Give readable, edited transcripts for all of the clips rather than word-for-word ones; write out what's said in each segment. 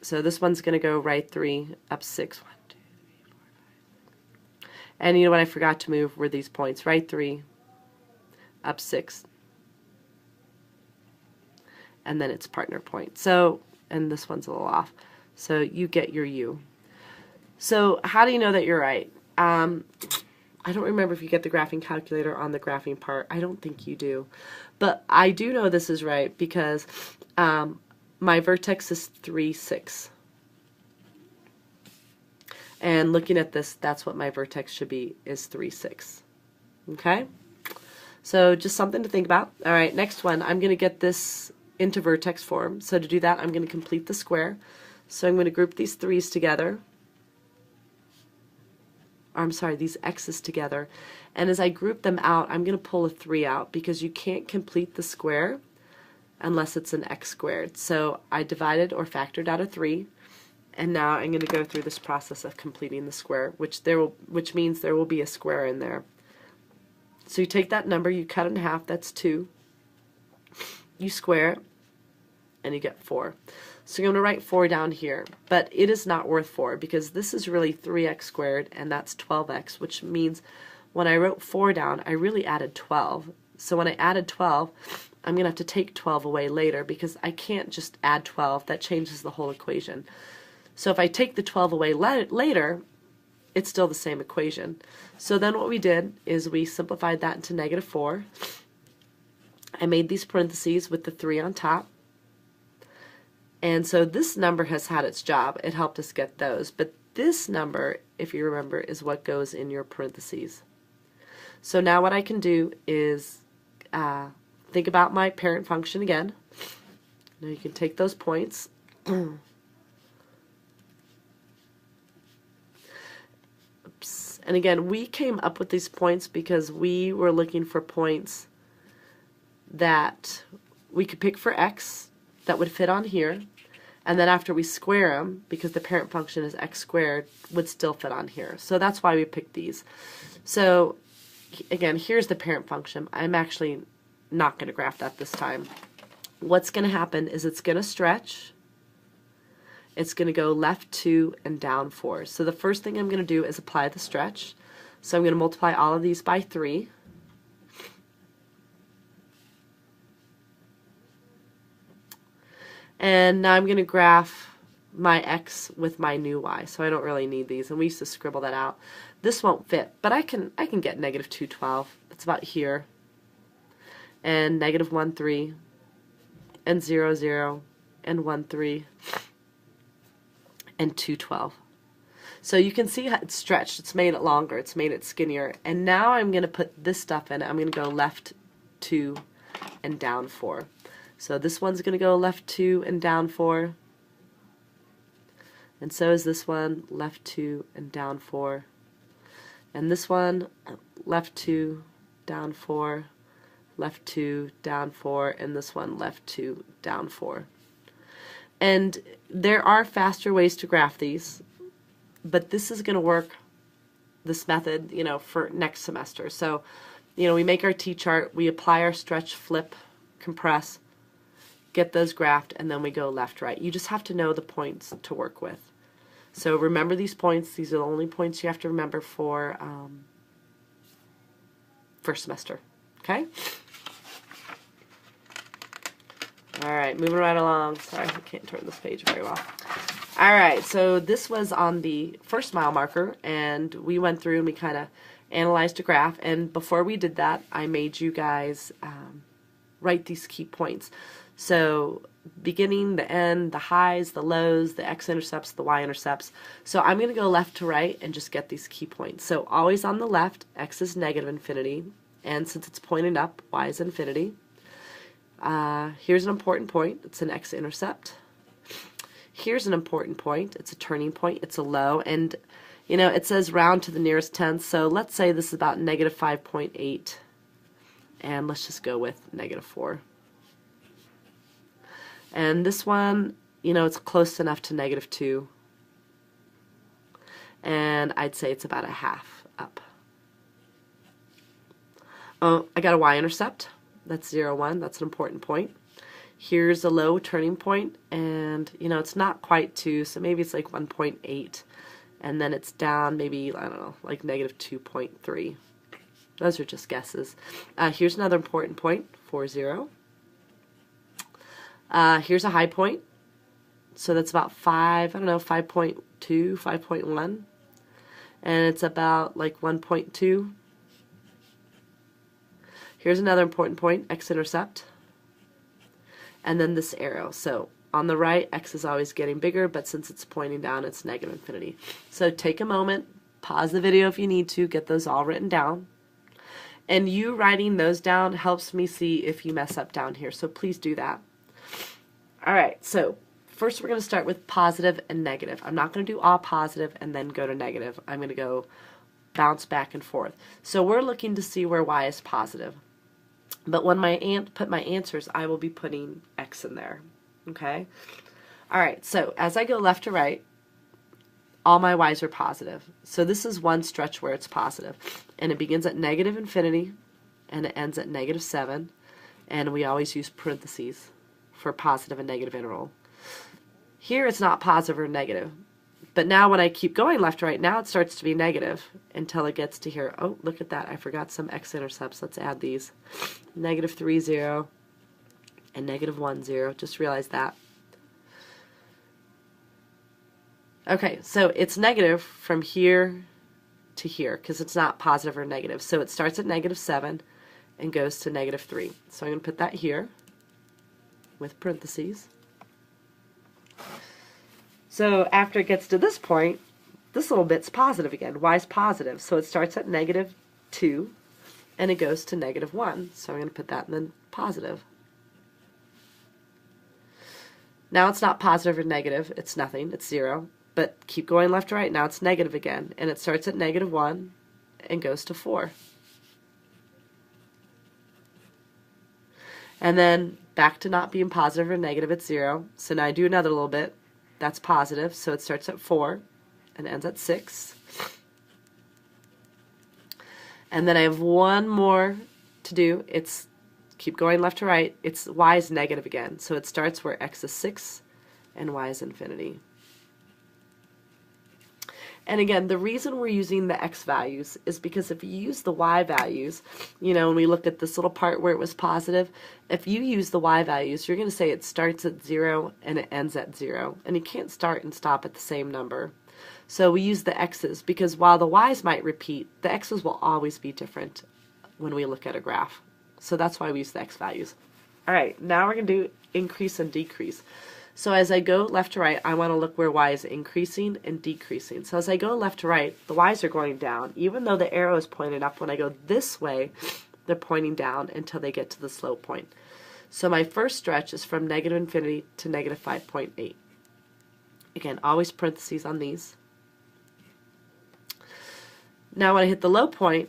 So this one's going to go right 3, up 6. 1, 2, 3, 4, 5. And you know what I forgot to move were these points. Right 3, up 6. And then it's partner point. So, and this one's a little off. So you get your U. So how do you know that you're right? I don't remember if you get the graphing calculator on the graphing part. I don't think you do. But I do know this is right because my vertex is 3, 6. And looking at this, that's what my vertex should be, is 3, 6. Okay? So just something to think about. All right, next one. I'm going to get this into vertex form. So to do that, I'm going to complete the square. So I'm going to group these 3's together. I'm sorry, these x's together. And as I group them out, I'm going to pull a 3 out because you can't complete the square unless it's an x squared. So I divided or factored out a 3, and now I'm going to go through this process of completing the square, which means there will be a square in there. So you take that number, you cut it in half, that's 2. You square it, and you get 4. So you're going to write 4 down here, but it is not worth 4 because this is really 3x squared, and that's 12x, which means when I wrote 4 down, I really added 12. So when I added 12, I'm going to have to take 12 away later because I can't just add 12. That changes the whole equation. So if I take the 12 away later, it's still the same equation. So then what we did is we simplified that into -4. I made these parentheses with the 3 on top. And so this number has had its job. It helped us get those. But this number, if you remember, is what goes in your parentheses. So now what I can do is think about my parent function again. Now you can take those points. Oops. And again, we came up with these points because we were looking for points that we could pick for x that would fit on here, and then after we square them, because the parent function is x squared, would still fit on here. So that's why we picked these. So again, here's the parent function. I'm actually not going to graph that this time. What's going to happen is it's going to stretch. It's going to go left 2 and down 4. So the first thing I'm going to do is apply the stretch. So I'm going to multiply all of these by 3. And now I'm going to graph my x with my new y, so I don't really need these, and we used to scribble that out. This won't fit, but I can get -2, 12. It's about here, and -1, 3, and 0, 0, and 1, 3, and 2, 12. So you can see how it's stretched. It's made it longer. It's made it skinnier. And now I'm going to put this stuff in. I'm going to go left 2 and down 4. So this one's going to go left 2 and down 4. And so is this one, left 2 and down 4. And this one, left 2, down 4, left 2, down 4, and this one, left 2, down 4. And there are faster ways to graph these, but this is going to work, this method, for next semester. So, we make our T-chart, we apply our stretch, flip, compress, get those graphed, and then we go left, right. You just have to know the points to work with. So remember these points. These are the only points you have to remember for first semester. Okay? All right, moving right along. Sorry, I can't turn this page very well. All right, so this was on the first mile marker, and we went through and we kind of analyzed a graph. And before we did that, I made you guys write these key points. So beginning, the end, the highs, the lows, the x-intercepts, the y-intercepts. So I'm going to go left to right and just get these key points. So always on the left, x is -infinity, and since it's pointing up, y is infinity. Here's an important point. It's an x-intercept. Here's an important point. It's a turning point. It's a low, and it says round to the nearest tenth. So let's say this is about -5.8, and let's just go with -4. And this one, it's close enough to -2. And I'd say it's about a half up. Oh, I got a y-intercept. That's 0, 1. That's an important point. Here's a low turning point, and you know, it's not quite 2, so maybe it's like 1.8, and then it's down maybe, I don't know, like negative 2.3. Those are just guesses. Here's another important point, 4, 0. Here's a high point, so that's about 5, I don't know, 5.2, 5.1, and it's about like 1.2. Here's another important point, x-intercept, and then this arrow. So on the right, x is always getting bigger, but since it's pointing down, it's negative infinity. So take a moment, pause the video if you need to, get those all written down. And you writing those down helps me see if you mess up down here, so please do that. All right, so first we're going to start with positive and negative. I'm not going to do all positive and then go to negative. I'm going to go bounce back and forth. So we're looking to see where y is positive. But when I put my answers, I will be putting x in there. Okay? All right, so as I go left to right, all my y's are positive. So this is one stretch where it's positive. And it begins at negative infinity, and it ends at negative 7. And we always use parentheses for positive and negative interval. Here it's not positive or negative. But now when I keep going left to right, now it starts to be negative until it gets to here. Oh, look at that. I forgot some x-intercepts. Let's add these. Negative 3, 0, and negative 1, 0. Just realize that. Okay, so it's negative from here to here because it's not positive or negative. So it starts at negative 7 and goes to negative 3. So I'm going to put that here with parentheses. So after it gets to this point, this little bit's positive again. Y is positive. So it starts at negative 2 and it goes to negative 1. So I'm going to put that in the positive. Now it's not positive or negative. It's nothing. It's 0. But keep going left to right. Now it's negative again. And it starts at negative 1 and goes to 4. And then back to not being positive or negative, it's 0. So now I do another little bit. That's positive, so it starts at 4 and ends at 6. And then I have one more to do. It's keep going left to right. It's y is negative again. So it starts where x is 6 and y is infinity. And again, the reason we're using the x values is because if you use the y values, you know, when we look at this little part where it was positive, if you use the y values, you're going to say it starts at 0 and it ends at 0. And you can't start and stop at the same number. So we use the x's because while the y's might repeat, the x's will always be different when we look at a graph. So that's why we use the x values. All right, now we're going to do increase and decrease. So as I go left to right, I want to look where y is increasing and decreasing. So as I go left to right, the y's are going down. Even though the arrow is pointed up, when I go this way, they're pointing down until they get to the slow point. So my first stretch is from negative infinity to negative 5.8. Again, always parentheses on these. Now when I hit the low point,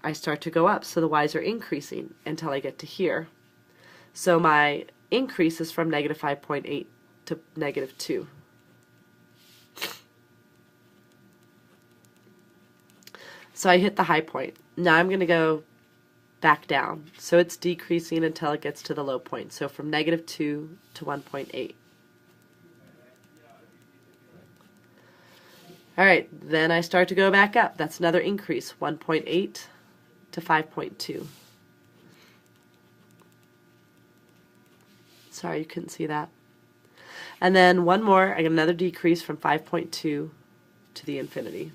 I start to go up. So the y's are increasing until I get to here. So my increase is from negative 5.8 to negative 2. So I hit the high point. Now I'm going to go back down. So it's decreasing until it gets to the low point. So from negative 2 to 1.8. All right, then I start to go back up. That's another increase, 1.8 to 5.2. Sorry, you couldn't see that. And then one more, I get another decrease from 5.2 to the infinity.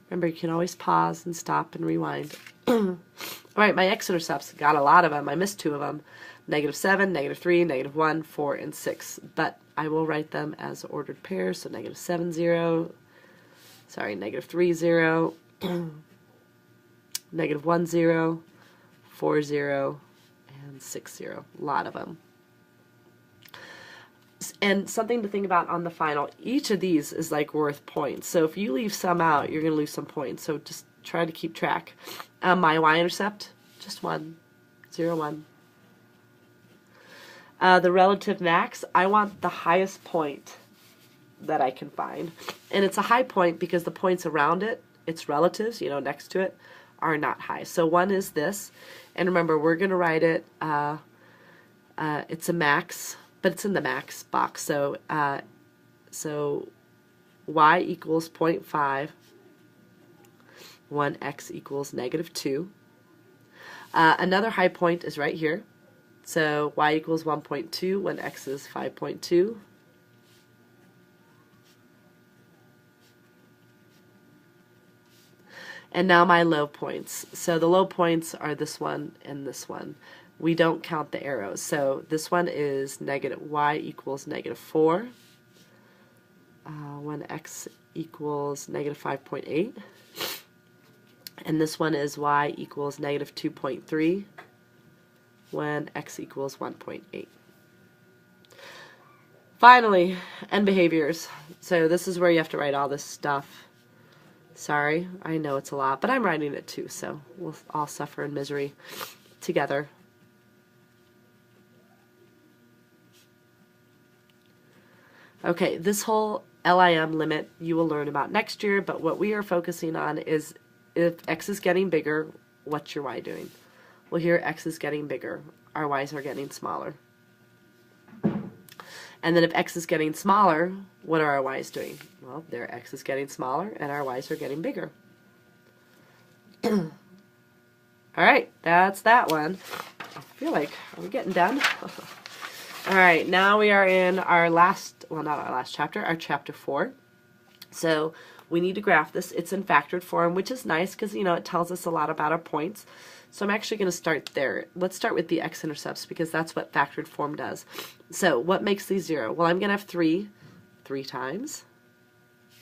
Remember, you can always pause and stop and rewind. All right, my x-intercepts, got a lot of them. I missed 2 of them. Negative 7, negative 3, negative 1, 4, and 6. But I will write them as ordered pairs. So negative 7, 0. Sorry, negative 3, 0. Negative 1, 0. 4, 0. And 6, 0. A lot of them. And something to think about on the final, each of these is like worth points. So if you leave some out, you're going to lose some points. So just try to keep track. My y-intercept, just 1, 0, 1. The relative max, I want the highest point that I can find. And it's a high point because the points around it, its relatives, you know, next to it, are not high. So 1 is this. And remember, we're going to write it It's a max, but it's in the max box. So y equals 0.5 when x equals -2. Another high point is right here. So y equals 1.2 when x is 5.2. And now my low points. So the low points are this one and this one. We don't count the arrows. So this one is y equals -4 when x equals -5.8. And this one is y equals -2.3 when x equals 1.8. Finally, end behaviors. So this is where you have to write all this stuff. Sorry, I know it's a lot, but I'm writing it too, so we'll all suffer in misery together. Okay, this whole LIM limit you will learn about next year, but what we are focusing on is if x is getting bigger, what's your y doing? Well, here x is getting bigger. Our y's are getting smaller. And then if x is getting smaller, what are our y's doing? Well, their x is getting smaller and our y's are getting bigger. All right, that's that one. I feel like, are we getting done? All right, now we are in our last, well, not our last chapter, our chapter 4. So we need to graph this. It's in factored form, which is nice because, you know, it tells us a lot about our points. So I'm actually going to start there. Let's start with the x-intercepts because that's what factored form does. So what makes these 0? Well, I'm going to have 3 times.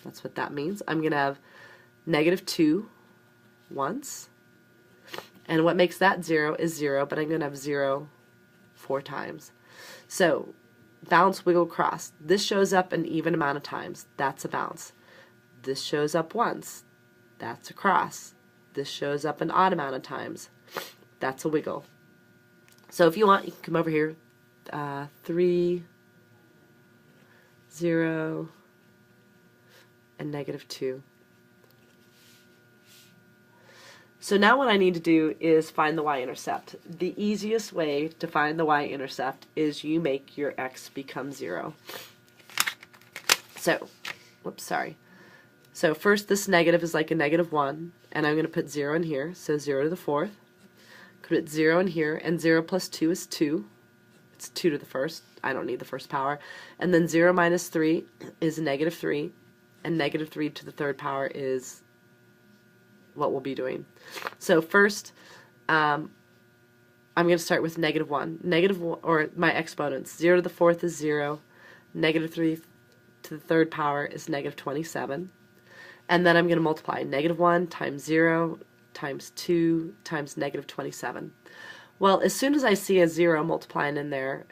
That's what that means. I'm going to have -2 once. And what makes that 0 is 0, but I'm going to have 0 4 times. So bounce, wiggle, cross. This shows up an even amount of times. That's a bounce. This shows up once. That's a cross. This shows up an odd amount of times. That's a wiggle. So if you want, you can come over here. 3, 0, and -2. So now what I need to do is find the y-intercept. The easiest way to find the y-intercept is you make your x become 0. So, whoops, sorry. So first this negative is like a -1, and I'm going to put 0 in here, so 0 to the 4th. Put 0 in here, and 0 plus 2 is 2. It's 2 to the 1st. I don't need the first power. And then 0 minus 3 is -3, and -3 to the 3rd power is what we'll be doing. So first, I'm going to start with -1. -1, or my exponents. 0 to the 4th is 0. -3 to the 3rd power is -27. And then I'm going to multiply -1 times 0 times 2 times -27. Well, as soon as I see a 0 multiplying in there,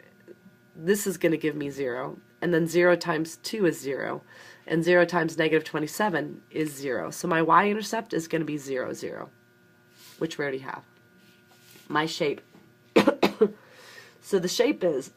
this is going to give me 0. And then 0 times 2 is 0. And 0 times -27 is 0. So my y-intercept is going to be 0, 0, which we already have. My shape. So the shape is